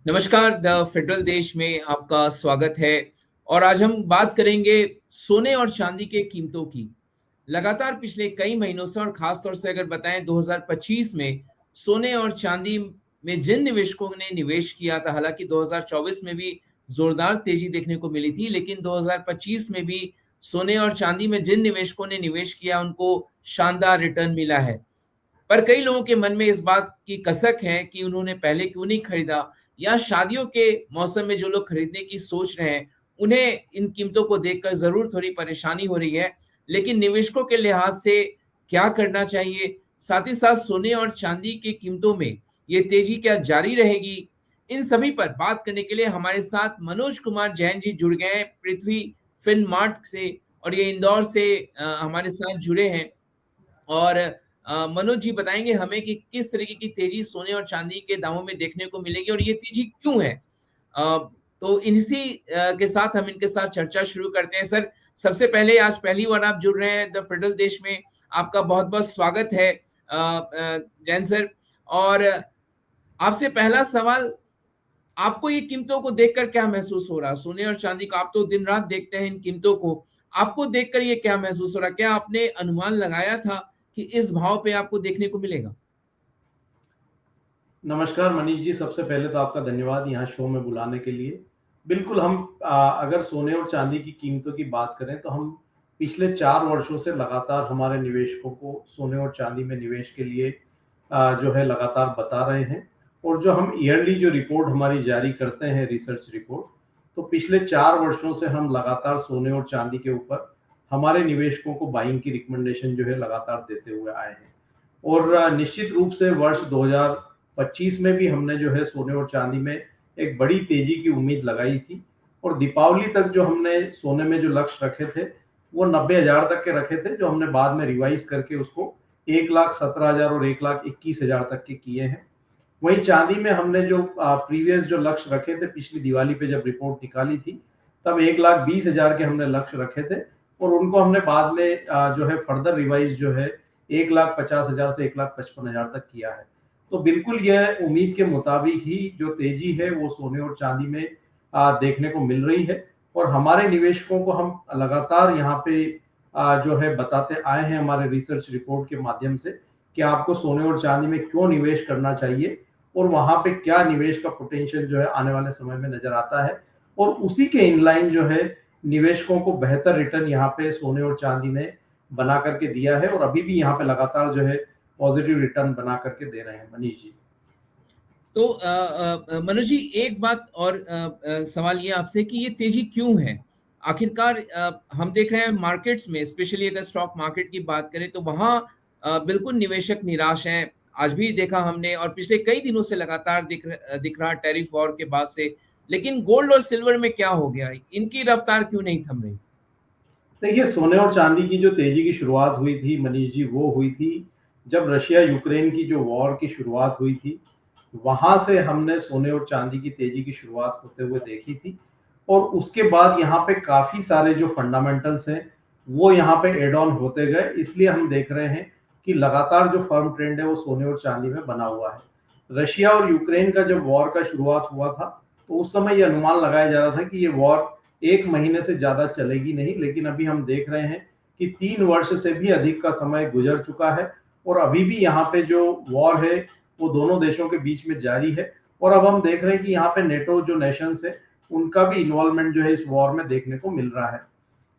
नमस्कार। The federal देश में आपका स्वागत है। और आज हम बात करेंगे सोने और चांदी के कीमतों की। लगातार पिछले कई महीनों से और खास तौर से अगर बताएं 2025 में सोने और चांदी में जिन निवेशकों ने निवेश किया था, हालांकि 2024 में भी जोरदार तेजी देखने को मिली थी, लेकिन 2025 में भी सोने और चांदी में जिन निवेशकों ने निवेश किया उनको शानदार रिटर्न मिला है। पर कई लोगों के मन में इस बात की कसक है कि उन्होंने पहले क्यों नहीं खरीदा, या शादियों के मौसम में जो लोग खरीदने की सोच रहे हैं उन्हें इन कीमतों को देखकर जरूर थोड़ी परेशानी हो रही है। लेकिन निवेशकों के लिहाज से क्या करना चाहिए, साथ ही साथ सोने और चांदी की कीमतों में ये तेजी क्या जारी रहेगी, इन सभी पर बात करने के लिए हमारे साथ मनोज कुमार जैन जी जुड़ गए हैं पृथ्वी फिनमार्ट से। और ये इंदौर से हमारे साथ जुड़े हैं। और मनोज जी बताएंगे हमें कि किस तरीके की तेजी सोने और चांदी के दामों में देखने को मिलेगी और ये तेजी क्यों है। अ, तो इसी के साथ हम इनके साथ चर्चा शुरू करते हैं। सर, सबसे पहले आज पहली बार आप जुड़ रहे हैं द फेडरल देश में, आपका बहुत बहुत स्वागत है जैन सर। और आपसे पहला सवाल, आपको ये कीमतों को देखकर क्या महसूस हो रहा? सोने और चांदी का आप तो दिन रात देखते हैं इन कीमतों को, आपको देखकर ये क्या महसूस हो रहा? क्या आपने अनुमान लगाया था कि इस भाव पे आपको देखने को मिलेगा? नमस्कार मनीष जी, सबसे पहले तो आपका धन्यवाद यहाँ शो में बुलाने के लिए। बिल्कुल हम अगर सोने और चांदी की कीमतों की बात करें तो हम पिछले 4 वर्षों से लगातार हमारे निवेशकों को सोने और चांदी में निवेश के लिए जो है लगातार बता रहे हैं। और जो हम ईयरली जो रिपोर्ट हमारी जारी करते हैं, रिसर्च रिपोर्ट, तो पिछले 4 वर्षों से हम लगातार सोने और चांदी के ऊपर हमारे निवेशकों को बाइंग की रिकमेंडेशन जो है लगातार देते हुए आए हैं। और निश्चित रूप से वर्ष 2025 में भी हमने जो है सोने और चांदी में एक बड़ी तेजी की उम्मीद लगाई थी। और दीपावली तक जो हमने सोने में जो लक्ष्य रखे थे वो 90,000 तक के रखे थे, जो हमने बाद में रिवाइज करके उसको 1,17,000 और 1,21,000 तक के किए हैं। वहीं चांदी में हमने जो प्रीवियस जो लक्ष्य रखे थे, पिछली दिवाली पे जब रिपोर्ट निकाली थी तब 1,20,000 के हमने लक्ष्य रखे थे, और उनको हमने बाद में जो है फर्दर रिवाइज जो है 1,50,000 से 1,55,000 तक किया है। तो बिल्कुल यह उम्मीद के मुताबिक ही जो तेजी है वो सोने और चांदी में देखने को मिल रही है। और हमारे निवेशकों को हम लगातार यहाँ पे जो है बताते आए हैं हमारे रिसर्च रिपोर्ट के माध्यम से कि आपको सोने और चांदी में क्यों निवेश करना चाहिए और वहां पे क्या निवेश का पोटेंशियल जो है आने वाले समय में नजर आता है। और उसी के इनलाइन जो है निवेशकों को बेहतर रिटर्न यहाँ पे सोने और चांदी ने बना करके दिया है, और अभी भी यहाँ पे लगातार जो है पॉजिटिव रिटर्न बना करके दे रहे हैं मनीष जी। तो मनोज जी, एक बात और सवाल ये आपसे कि ये तेजी क्यों है? आखिरकार हम देख रहे हैं मार्केट्स में, स्पेशली अगर स्टॉक मार्केट की बात करें तो वहां बिल्कुल निवेशक निराश हैं। आज भी देखा हमने, और पिछले कई दिनों से लगातार दिख रहा टैरिफ वॉर के बाद से। लेकिन गोल्ड और सिल्वर में क्या हो गया? इनकी रफ्तार क्यों नहीं थम रही? देखिए, सोने और चांदी की जो तेजी की शुरुआत हुई थी मनीष जी, वो हुई थी जब रशिया यूक्रेन की जो वॉर की शुरुआत हुई थी। वहां से हमने सोने और चांदी की तेजी की शुरुआत होते हुए देखी थी। और उसके बाद यहाँ पे काफी सारे जो फंडामेंटल्स हैं वो यहाँ पे एड ऑन होते गए, इसलिए हम देख रहे हैं कि लगातार जो फर्म ट्रेंड है वो सोने और चांदी में बना हुआ है। रशिया और यूक्रेन का जब वॉर का शुरुआत हुआ था तो उस समय ये अनुमान लगाया जा रहा था कि ये वॉर 1 महीने से ज्यादा चलेगी नहीं, लेकिन अभी हम देख रहे हैं कि 3 वर्ष से भी अधिक का समय गुजर चुका है। और अभी भी यहाँ पे जो वॉर है वो दोनों देशों के बीच में जारी है। और अब हम देख रहे हैं कि यहाँ पे नेटो जो नेशंस है उनका भी इन्वॉल्वमेंट जो है इस वॉर में देखने को मिल रहा है।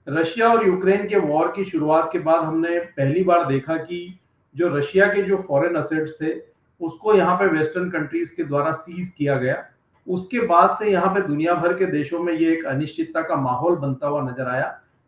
रशिया और यूक्रेन के वॉर की शुरुआत के बाद हमने पहली बार देखा कि जो रशिया के जो फॉरेन असेट्स थे उसको यहाँ पे वेस्टर्न कंट्रीज के द्वारा सीज किया गया। उसके बाद से यहाँ पे दुनिया भर के देशों में ये एक अनिश्चितता का माहौल बनता हुआ नजर आया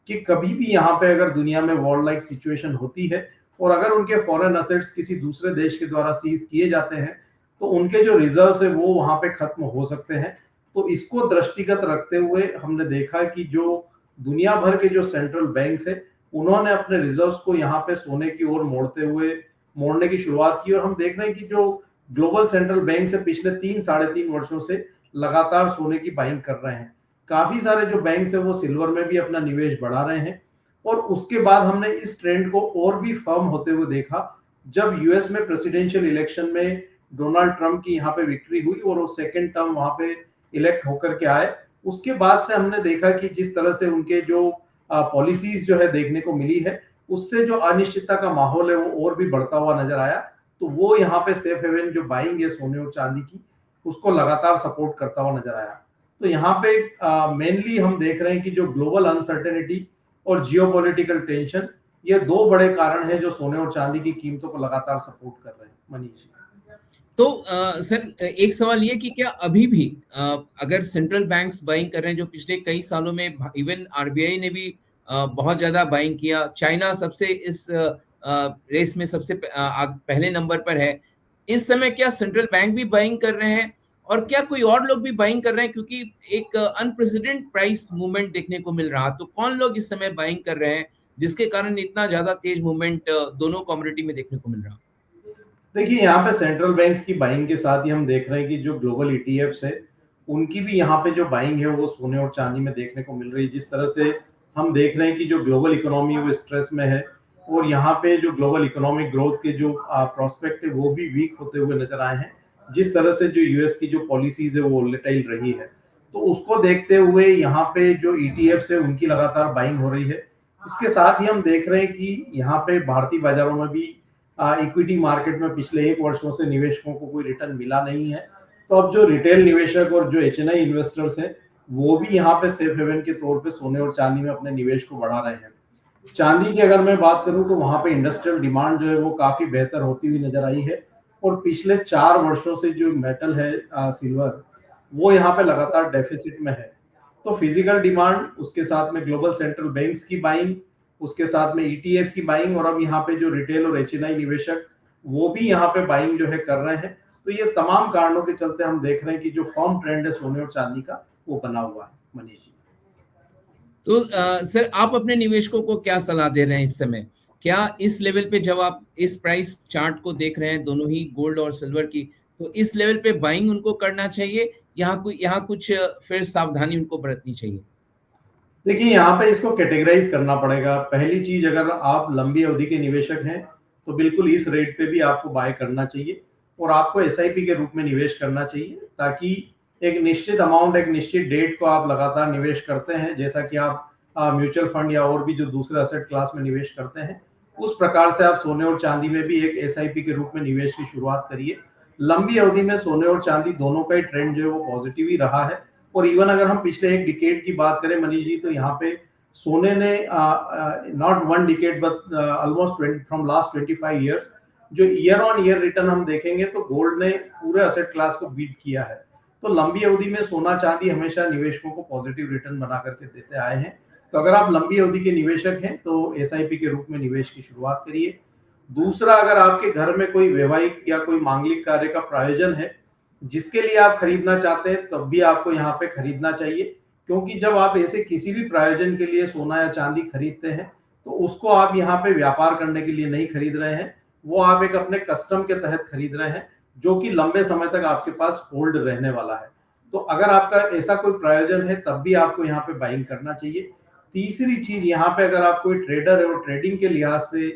कि कभी भी यहाँ पे अगर दुनिया में वॉर लाइक सिचुएशन होती है और अगर उनके फॉरेन असेट्स किसी दूसरे देश के द्वारा सीज किए जाते हैं तो उनके जो रिजर्व है वो वहां पे खत्म हो सकते हैं। तो इसको दृष्टिगत रखते हुए हमने देखा कि जो दुनिया भर के जो सेंट्रल बैंक्स है उन्होंने अपने रिजर्व्स को यहाँ पे सोने की ओर मोड़ने की शुरुआत की। और हम देख रहे हैं कि जो ग्लोबल सेंट्रल बैंक से पिछले 3 साढ़े 3 वर्षों से लगातार सोने की बाइंग कर रहे हैं। काफी सारे जो बैंक है वो सिल्वर में भी अपना निवेश बढ़ा रहे हैं। और उसके बाद हमने इस ट्रेंड को और भी फर्म होते हुए देखा जब यूएस में प्रेसिडेंशियल इलेक्शन में डोनाल्ड ट्रंप की यहाँ पे विक्ट्री हुई और वो सेकेंड टर्म वहाँ पे इलेक्ट होकर के आए, उसके बाद से हमने देखा कि जिस तरह से उनके जो पॉलिसीज जो है देखने को मिली है, उससे जो अनिश्चितता का माहौल है वो और भी बढ़ता हुआ नजर आया। तो वो यहाँ पे सेफ हेवन जो बाइंग है सोने और चांदी की, उसको लगातार सपोर्ट करता हुआ नजर आया। तो यहाँ पे मेनली हम देख रहे हैं कि जो ग्लोबल अनसर्टेनिटी और जियोपॉलिटिकल टेंशन, ये दो बड़े कारण हैं जो सोने और चांदी की कीमतों को लगातार सपोर्ट कर रहे हैं। मनीष जी, तो सर एक सवाल ये कि क्या अभी भी अगर सेंट्रल बैंक्स बाइंग कर रहे हैं, जो पिछले कई सालों में इवन आरबीआई ने भी बहुत ज्यादा बाइंग किया, चाइना सबसे इस रेस में सबसे पहले नंबर पर है, इस समय क्या सेंट्रल बैंक भी बाइंग कर रहे हैं और क्या कोई और लोग भी बाइंग कर रहे हैं, क्योंकि एक अनप्रेसिडेंट प्राइस मूवमेंट देखने को मिल रहा, तो कौन लोग इस समय बाइंग कर रहे हैं जिसके कारण इतना ज्यादा तेज मूवमेंट दोनों कमोडिटी में देखने को मिल रहा? देखिए यहाँ पे सेंट्रल बैंक्स की बाइंग के साथ ही हम देख रहे हैं कि जो ग्लोबल ईटीएफ्स है, उनकी भी यहाँ पे जो बाइंग है वो सोने और चांदी में देखने को मिल रही है। जिस तरह से हम देख रहे हैं कि जो ग्लोबल इकोनॉमी वो स्ट्रेस में है और यहाँ पे जो ग्लोबल इकोनॉमिक ग्रोथ के जो प्रोस्पेक्ट है वो भी वीक होते हुए नजर आए हैं। जिस तरह से जो यूएस की जो पॉलिसीज है वो वोलेटाइल रही है, तो उसको देखते हुए यहाँ पे जो ईटीएफ्स है उनकी लगातार बाइंग हो रही है। इसके साथ ही हम देख रहे हैं कि यहाँ पे भारतीय बाजारों में भी इक्विटी मार्केट में पिछले 1 वर्षों से निवेशकों को कोई रिटर्न मिला नहीं है। तो अब जो रिटेल निवेशक और जो एचएनआई इन्वेस्टर्स हैं, वो भी यहाँ पे सेफ हेवन के तौर पे सोने और चांदी में अपने निवेश को बढ़ा रहे हैं। चांदी की अगर मैं बात करूं तो वहां पे इंडस्ट्रियल डिमांड जो है वो काफी बेहतर होती हुई नजर आई है और पिछले 4 वर्षों से जो मेटल है सिल्वर, वो यहाँ पे लगातार डेफिसिट में है। तो फिजिकल डिमांड, उसके साथ में ग्लोबल सेंट्रल बैंक्स की बाइंग, उसके साथ में ईटीएफ की बाइंग और अब यहाँ पे जो रिटेल और एचएनआई निवेशक वो भी यहाँ पे बाइंग जो है कर रहे हैं। तो ये तमाम कारणों के चलते हम देख रहे हैं कि जो फर्म ट्रेंड है सोने और चांदी का वो बना हुआ है। मनीष जी, तो सर आप अपने निवेशकों को क्या सलाह दे रहे हैं इस समय? क्या इस लेवल पे, जब आप इस प्राइस चार्ट को देख रहे हैं दोनों ही गोल्ड और सिल्वर की, तो इस लेवल पे बाइंग उनको करना चाहिए, यहाँ कुछ फिर सावधानी उनको बरतनी चाहिए? देखिए यहाँ पे इसको कैटेगराइज करना पड़ेगा। पहली चीज, अगर आप लंबी अवधि के निवेशक हैं तो बिल्कुल इस रेट पे भी आपको बाय करना चाहिए और आपको एसआईपी के रूप में निवेश करना चाहिए, ताकि एक निश्चित अमाउंट, एक निश्चित डेट को आप लगातार निवेश करते हैं, जैसा कि आप म्यूचुअल फंड या और भी जो दूसरे असेट क्लास में निवेश करते हैं, उस प्रकार से आप सोने और चांदी में भी एक एसआईपी के रूप में निवेश की शुरुआत करिए। लंबी अवधि में सोने और चांदी दोनों का ही ट्रेंड जो है वो पॉजिटिव ही रहा है। और इवन अगर हम पिछले एक डिकेड की बात करें मनीष जी, तो यहाँ पे सोने ने not one decade but almost from last 25 years जो ईयर ऑन ईयर रिटर्न हम देखेंगे तो गोल्ड ने पूरे असेट क्लास को बीट किया है। तो लंबी अवधि में सोना चांदी हमेशा निवेशकों को पॉजिटिव रिटर्न बना करके देते आए हैं। तो अगर आप लंबी अवधि के निवेशक हैं तो एसआईपी के रूप में निवेश की शुरुआत करिए। दूसरा, अगर आपके घर में कोई वैवाहिक या कोई मांगलिक कार्य का प्रायोजन है जिसके लिए आप खरीदना चाहते हैं, तब भी आपको यहाँ पे खरीदना चाहिए, क्योंकि जब आप ऐसे किसी भी प्रायोजन के लिए सोना या चांदी खरीदते हैं तो उसको आप यहाँ पे व्यापार करने के लिए नहीं खरीद रहे हैं, वो आप एक अपने कस्टम के तहत खरीद रहे हैं जो कि लंबे समय तक आपके पास होल्ड रहने वाला है। तो अगर आपका ऐसा कोई प्रायोजन है तब भी आपको यहाँ पे बाइंग करना चाहिए। तीसरी चीज, यहाँ पे अगर आप कोई ट्रेडर है और ट्रेडिंग के लिहाज से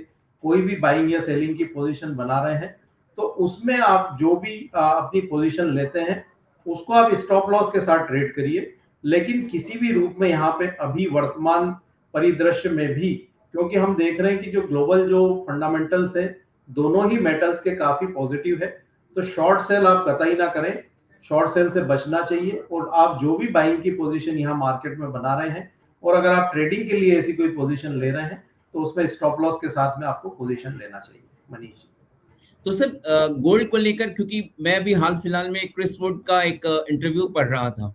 कोई भी बाइंग या सेलिंग की पोजीशन बना रहे हैं, तो उसमें आप जो भी अपनी पोजीशन लेते हैं उसको आप स्टॉप लॉस के साथ ट्रेड करिए, लेकिन किसी भी रूप में यहाँ पे अभी वर्तमान परिदृश्य में भी, क्योंकि हम देख रहे हैं कि जो ग्लोबल जो फंडामेंटल्स है दोनों ही मेटल्स के काफी पॉजिटिव है, तो शॉर्ट सेल आप कतई ना करें, शॉर्ट सेल से बचना चाहिए। और आप जो भी बाइंग की पोजीशन यहाँ मार्केट में बना रहे हैं और अगर आप ट्रेडिंग के लिए ऐसी कोई पोजीशन ले रहे हैं तो उसमें स्टॉप लॉस के साथ में आपको पोजीशन लेना चाहिए। मनीष, तो सर गोल्ड को लेकर, क्योंकि मैं अभी हाल फिलहाल में क्रिस वुड का एक इंटरव्यू पढ़ रहा था,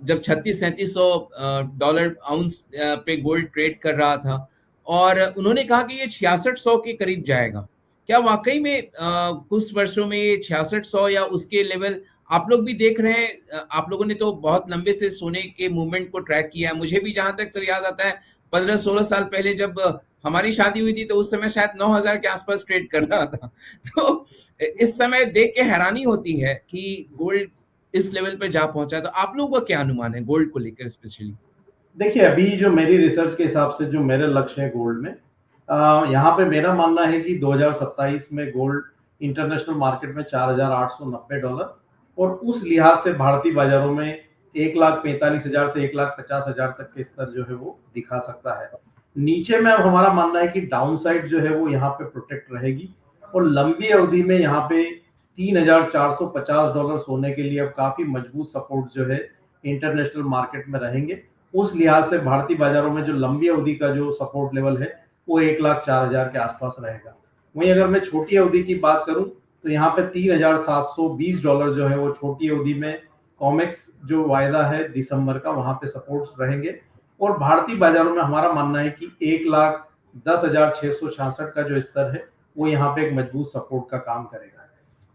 जब 36-3700 आउंस पे गोल्ड ट्रेड कर रहा था और उन्होंने कहा कि ये 6600 के करीब जाएगा। क्या वाकई में कुछ वर्षों में ये 6600 या उसके लेवल आप लोग भी देख रहे हैं? आप लोगों ने तो बहुत लंबे से सोने के मूवमेंट को ट्रैक किया है। मुझे भी जहां तक सर याद आता है, 15-16 साल पहले जब हमारी शादी हुई थी तो उस समय शायद 9000 के आसपास ट्रेड कर रहा था। तो इस समय देख के हैरानी होती है कि गोल्ड इस लेवल पे जा पहुंचा। तो आप लोगों का क्या अनुमान है गोल्ड को लेकर स्पेशली? देखिए अभी जो मेरी रिसर्च के हिसाब से जो मेरे लक्ष्य है गोल्ड में, यहाँ पे मेरा मानना है कि 2027 में गोल्ड इंटरनेशनल मार्केट में $4,890 और उस लिहाज से भारतीय बाजारों में 1,45,000 से 1,50,000 तक के स्तर जो है वो दिखा सकता है। नीचे में अब हमारा मानना है कि डाउन साइड जो है वो यहाँ पे प्रोटेक्ट रहेगी और लंबी अवधि में यहाँ पे $3,450 सोने के लिए अब काफी मजबूत सपोर्ट जो है इंटरनेशनल मार्केट में रहेंगे। उस लिहाज से भारतीय बाजारों में जो लंबी अवधि का जो सपोर्ट लेवल है वो 1,04,000 के आसपास रहेगा। वहीं अगर मैं छोटी अवधि की बात करूं तो यहाँ पे $3,720 जो है वो छोटी अवधि में कॉमेक्स जो वायदा है दिसंबर का वहां पे सपोर्ट्स रहेंगे और भारतीय बाजारों में हमारा मानना है कि 1,10,666 का जो स्तर है वो यहाँ पे एक मजबूत सपोर्ट का काम करेगा।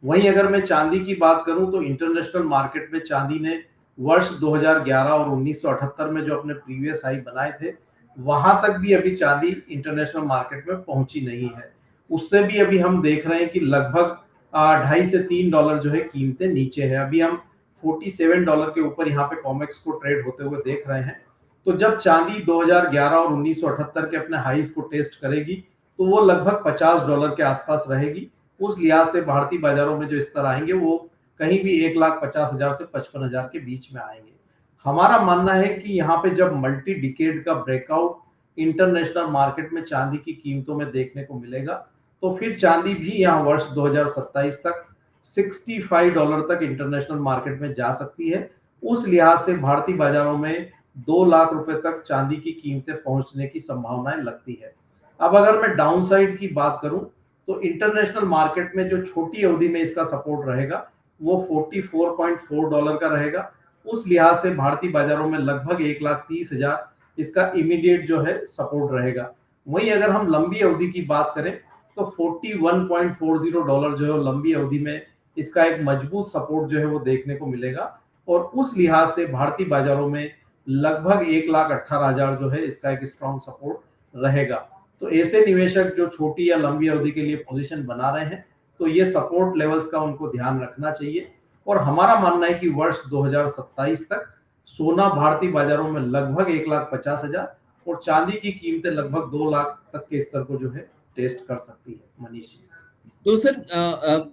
वहीं अगर मैं चांदी की बात करूं तो इंटरनेशनल मार्केट में चांदी ने वर्ष 2011 और 1978 में जो अपने प्रीवियस हाई बनाए थे वहां तक भी अभी चांदी इंटरनेशनल मार्केट में पहुंची नहीं है। उससे भी अभी हम देख रहे हैं कि लगभग 2.5 से $3 जो है कीमतें नीचे है। अभी हम $47 के ऊपर यहाँ पे कॉमेक्स को ट्रेड होते हुए देख रहे हैं। तो जब चांदी 2011 और 1978 के अपने हाईज को टेस्ट करेगी तो वो लगभग $50 के आसपास रहेगी। उस लिहाज से भारतीय बाजारों में जो स्तर आएंगे वो कहीं भी 1,50,000 से 55,000 के बीच में आएंगे। हमारा मानना है कि यहाँ पे जब मल्टी डिकेड का ब्रेकआउट इंटरनेशनल मार्केट में चांदी की कीमतों में देखने को मिलेगा तो फिर चांदी भी यहाँ वर्ष 2027 तक $65 तक इंटरनेशनल मार्केट में जा सकती है। उस लिहाज से भारतीय बाजारों में 2 लाख रुपए तक चांदी की कीमतें पहुंचने की संभावनाएं लगती है। अब अगर मैं डाउन साइड की बात करूं तो इंटरनेशनल मार्केट में जो छोटी अवधि में इसका सपोर्ट रहेगा वो $44.4 का रहेगा। उस लिहाज से भारतीय बाजारों में लगभग 1,30,000 इसका इमीडिएट जो है सपोर्ट रहेगा। वहीं अगर हम लंबी अवधि की बात करें तो $41.40 जो है लंबी अवधि में इसका एक मजबूत सपोर्ट जो है वो देखने को मिलेगा और उस लिहाज से भारतीय बाजारों में लगभग 1,18,000 जो है इसका एक स्ट्रॉन्ग सपोर्ट रहेगा। तो ऐसे निवेशक जो छोटी या लंबी अवधि के लिए पोजीशन बना रहे हैं तो ये सपोर्ट लेवल्स का उनको ध्यान रखना चाहिए और हमारा मानना है कि वर्ष 2027 तक सोना भारतीय बाजारों में लगभग 1,50,000 और चांदी की कीमतें लगभग 2 लाख तक के स्तर को जो है टेस्ट कर सकती है। मनीष जी। तो सर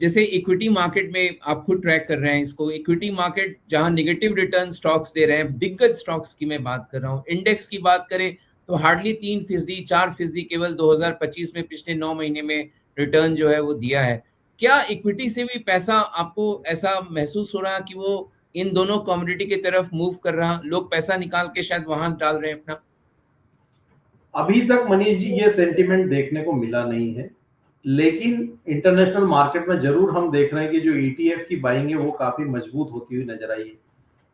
जैसे इक्विटी मार्केट में आप खुद ट्रैक कर रहे हैं इसको, इक्विटी मार्केट जहां निगेटिव रिटर्न स्टॉक्स दे रहे हैं, दिग्गज स्टॉक्स की मैं बात कर रहा हूँ, इंडेक्स की बात करें तो हार्डली 3%, 4% केवल 2025 में पिछले 9 महीने में रिटर्न जो है वो दिया है। क्या इक्विटी से भी पैसा आपको ऐसा महसूस हो रहा कि वो इन दोनों कम्युनिटी की तरफ मूव कर रहा, लोग पैसा निकाल के शायद वहां डाल रहे हैं अपना? अभी तक मनीष जी ये सेंटिमेंट देखने को मिला नहीं है, लेकिन इंटरनेशनल मार्केट में जरूर हम देख रहे हैं कि जो ईटीएफ की बाइंग है वो काफी मजबूत होती हुई नजर आई है।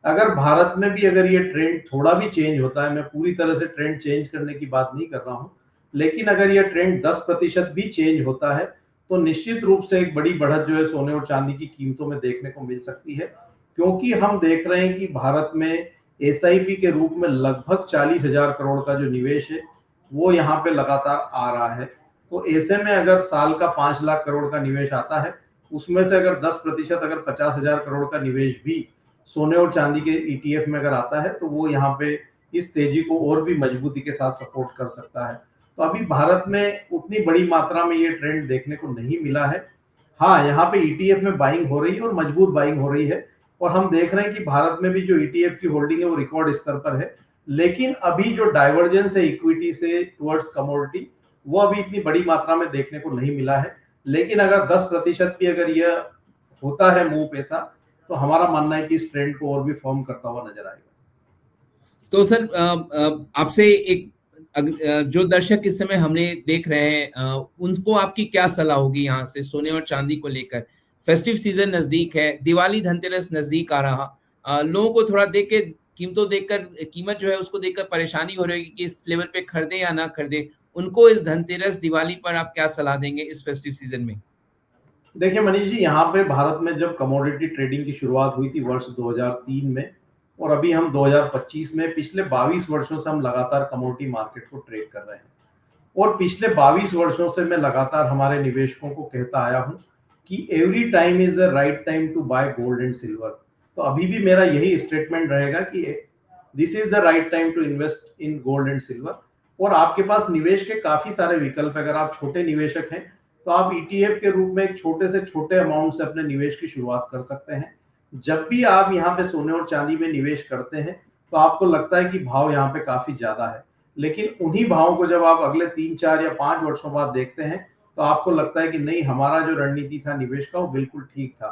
अगर भारत में भी अगर ये ट्रेंड थोड़ा भी चेंज होता है, मैं पूरी तरह से ट्रेंड चेंज करने की बात नहीं कर रहा हूं, लेकिन अगर ये ट्रेंड 10% भी चेंज होता है तो निश्चित रूप से एक बड़ी बढ़त जो है सोने और चांदी की कीमतों में देखने को मिल सकती है। क्योंकि हम देख रहे हैं कि भारत में एसआईपी के रूप में लगभग 40,000 करोड़ का जो निवेश है वो यहाँ पे लगातार आ रहा है। तो ऐसे में अगर साल का 5 लाख करोड़ का निवेश आता है, उसमें से अगर 10% अगर 50,000 करोड़ का निवेश भी सोने और चांदी के ईटीएफ में अगर आता है तो वो यहाँ पे इस तेजी को और भी मजबूती के साथ सपोर्ट कर सकता है। तो अभी भारत में उतनी बड़ी मात्रा में ये ट्रेंड देखने को नहीं मिला है। हाँ, यहाँ पे ईटीएफ में बाइंग हो रही है और मजबूत बाइंग हो रही है और हम देख रहे हैं कि भारत में भी जो ईटीएफ की होल्डिंग है वो रिकॉर्ड स्तर पर है। लेकिन अभी जो डाइवर्जेंस है इक्विटी से टुवर्ड्स कमोडिटी वो अभी इतनी बड़ी मात्रा में देखने को नहीं मिला है। लेकिन अगर 10% भी अगर यह होता है मूव ऐसा तो हमारा मानना है कि इस ट्रेंड को और भी फॉर्म करता हुआ नजर आएगा। तो सर आपसे एक जो दर्शक इस समय हमने देख रहे हैं उनको आपकी क्या सलाह होगी यहाँ से सोने और चांदी को लेकर? फेस्टिव सीजन नजदीक है, दिवाली धनतेरस नजदीक आ रहा, लोगों को थोड़ा देख के कीमतों देखकर कीमत जो है उसको देखकर परेशानी हो रही है कि इस लेवल पे खरीदे या ना खरीदे, उनको इस धनतेरस दिवाली पर आप क्या सलाह देंगे इस फेस्टिव सीजन में? देखिए मनीष जी, यहाँ पे भारत में जब कमोडिटी ट्रेडिंग की शुरुआत हुई थी वर्ष 2003 में और अभी हम 2025 में, पिछले 22 वर्षों से हम लगातार कमोडिटी मार्केट को ट्रेड कर रहे हैं और पिछले 22 वर्षों से मैं लगातार हमारे निवेशकों को कहता आया हूं कि every time is the right time to buy gold and silver. तो अभी भी मेरा यही स्टेटमेंट रहेगा कि this is the right time to invest in gold and silver. और आपके पास निवेश के काफी सारे विकल्प, अगर आप छोटे निवेशक हैं तो आप ईटीएफ के रूप में एक छोटे से छोटे अमाउंट से अपने निवेश की शुरुआत कर सकते हैं। जब भी आप यहाँ पे सोने और चांदी में निवेश करते हैं तो आपको लगता है कि भाव यहाँ पे काफी ज्यादा है, लेकिन उन्हीं भावों को जब आप अगले 3, 4 या 5 वर्षों बाद देखते हैं तो आपको लगता है कि नहीं, हमारा जो रणनीति था निवेश का वो बिल्कुल ठीक था।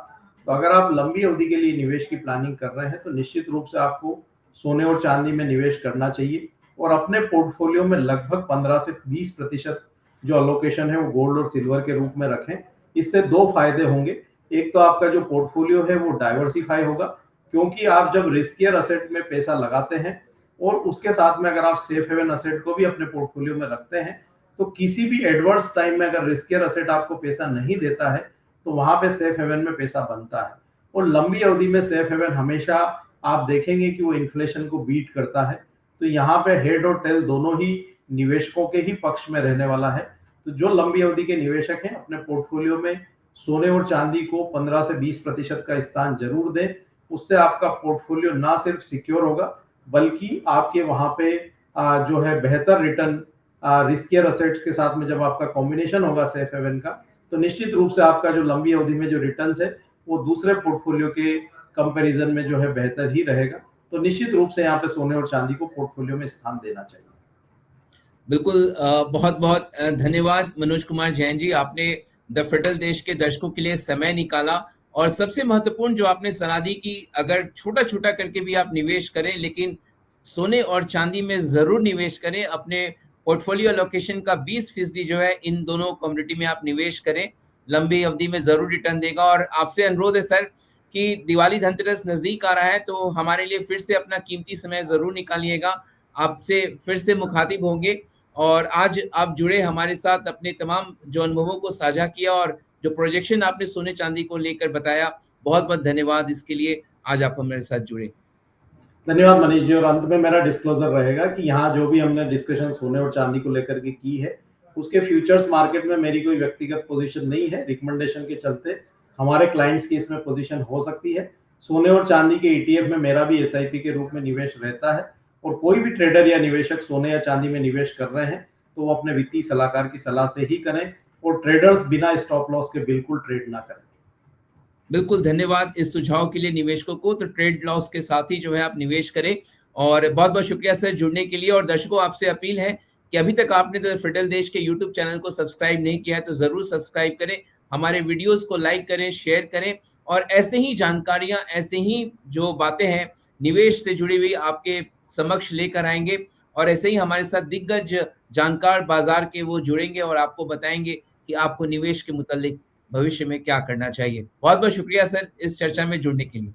तो अगर आप लंबी अवधि के लिए निवेश की प्लानिंग कर रहे हैं तो निश्चित रूप से आपको सोने और चांदी में निवेश करना चाहिए और अपने पोर्टफोलियो में लगभग 15 से 20% जो अलोकेशन है वो गोल्ड और सिल्वर के रूप में रखें। इससे दो फायदे होंगे। एक तो आपका जो पोर्टफोलियो है वो डाइवर्सिफाई होगा, क्योंकि आप जब रिस्कियर असेट में पैसा लगाते हैं और उसके साथ में अगर आप सेफ हेवन असेट को भी अपने पोर्टफोलियो में रखते हैं तो किसी भी एडवर्स टाइम में अगर रिस्कियर असेट आपको पैसा नहीं देता है तो वहां पे सेफ हेवन में पैसा बनता है। और लंबी अवधि में सेफ हेवन हमेशा आप देखेंगे कि वो इन्फ्लेशन को बीट करता है। तो यहाँ पे हेड और टेल दोनों ही निवेशकों के ही पक्ष में रहने वाला है। तो जो लंबी अवधि के निवेशक हैं अपने पोर्टफोलियो में सोने और चांदी को 15 से 20% का स्थान जरूर दें। उससे आपका पोर्टफोलियो ना सिर्फ सिक्योर होगा बल्कि आपके वहां पे जो है बेहतर रिटर्न रिस्कियर असेट्स के साथ में जब आपका कॉम्बिनेशन होगा सेफ हेवन का, तो निश्चित रूप से आपका जो लंबी अवधि में जो रिटर्न्स है वो दूसरे पोर्टफोलियो के कंपैरिजन में जो है बेहतर ही रहेगा। तो निश्चित रूप से यहाँ पे सोने और चांदी को पोर्टफोलियो में स्थान देना चाहिए। बिल्कुल, बहुत बहुत धन्यवाद मनोज कुमार जैन जी, आपने द फेडरल देश के दर्शकों के लिए समय निकाला और सबसे महत्वपूर्ण जो आपने सलाह दी कि अगर छोटा छोटा करके भी आप निवेश करें लेकिन सोने और चांदी में जरूर निवेश करें। अपने पोर्टफोलियो लोकेशन का 20% जो है इन दोनों कम्युनिटी में आप निवेश करें, लंबी अवधि में जरूर रिटर्न देगा। और आपसे अनुरोध है सर कि दिवाली धनतेरस नजदीक आ रहा है तो हमारे लिए फिर से अपना कीमती समय जरूर निकालिएगा, आपसे फिर से मुखातिब होंगे। और आज आप जुड़े हमारे साथ, अपने तमाम जो अनुभवों को साझा किया और जो प्रोजेक्शन आपने सोने चांदी को लेकर बताया, बहुत बहुत धन्यवाद इसके लिए। आज आप हमारे साथ जुड़े। धन्यवाद मनीष जी। और अंत में मेरा डिस्क्लोजर रहेगा कि यहाँ जो भी हमने डिस्कशन सोने और चांदी को लेकर के की है उसके फ्यूचर्स मार्केट में मेरी कोई व्यक्तिगत पोजीशन नहीं है। रिकमेंडेशन के चलते हमारे क्लाइंट्स की इसमें पोजीशन हो सकती है। सोने और चांदी के ईटीएफ में मेरा भी एसआईपी के रूप में निवेश रहता है। और कोई भी ट्रेडर या निवेशक सोने या चांदी में निवेश कर रहे हैं तो वो अपने वित्तीय सलाहकार की सलाह से ही करें और ट्रेडर्स बिना स्टॉप लॉस के बिल्कुल ट्रेड ना करें। बिल्कुल, धन्यवाद इस सुझाव के लिए निवेशकों को। तो ट्रेड लॉस के साथ ही जो है आप निवेश करें। और बहुत बहुत शुक्रिया सर जुड़ने के लिए। और दर्शकों, आपसे अपील है कि अभी तक आपने तो फेडरल देश के यूट्यूब चैनल को सब्सक्राइब नहीं किया है तो जरूर सब्सक्राइब करें, हमारे वीडियोस को लाइक करें, शेयर करें। और ऐसे ही जानकारियां, ऐसे ही जो बातें हैं निवेश से जुड़ी हुई आपके समक्ष लेकर आएंगे। और ऐसे ही हमारे साथ दिग्गज जानकार बाजार के वो जुड़ेंगे और आपको बताएंगे कि आपको निवेश के मुतालिक भविष्य में क्या करना चाहिए। बहुत बहुत शुक्रिया सर इस चर्चा में जुड़ने के लिए।